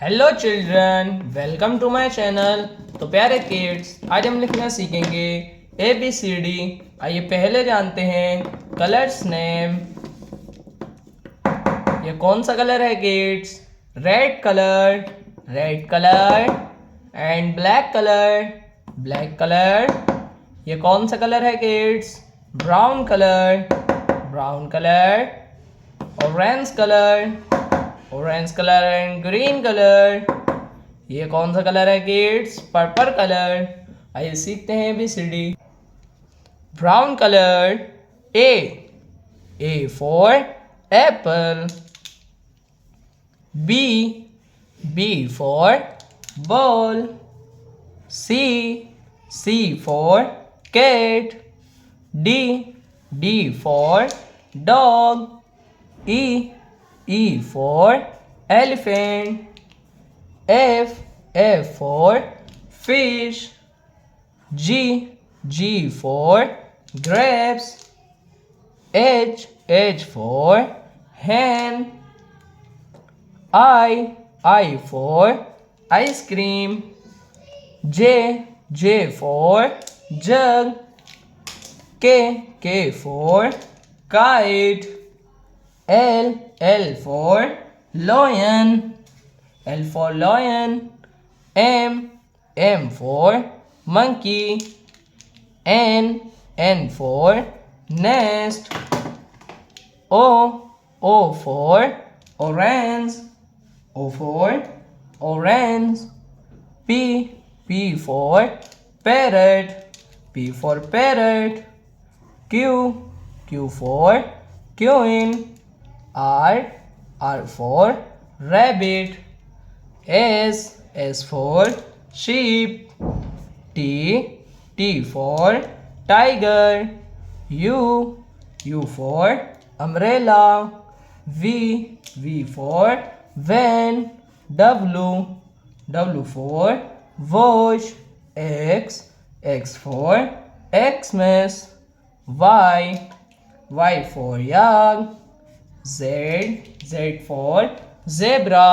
Hello children, welcome to my channel. तो प्यारे kids, आज हम लिखना सीखेंगे ABCD। आइए पहले जानते हैं कलर्स नेम। ये कौन सा कलर है kids? Red colour and black colour. ये कौन सा कलर है kids? Brown colour. Orange colour and green colour. ये कौन सा कलर है किड्स? Purple colour. आइए सीखते हैं ABCD। Brown colour, A for apple. B for ball. C for cat. D for dog. E for elephant. F for fish. G for grapes. H for hen. I for ice cream. J for jug. K for kite. L for lion. M for monkey. N for nest. O for orange. P for parrot. Q for queen. R for rabbit. S for sheep. T for tiger. U for umbrella. V for van. W for watch. X for Xmas. Y for yak. Z for zebra.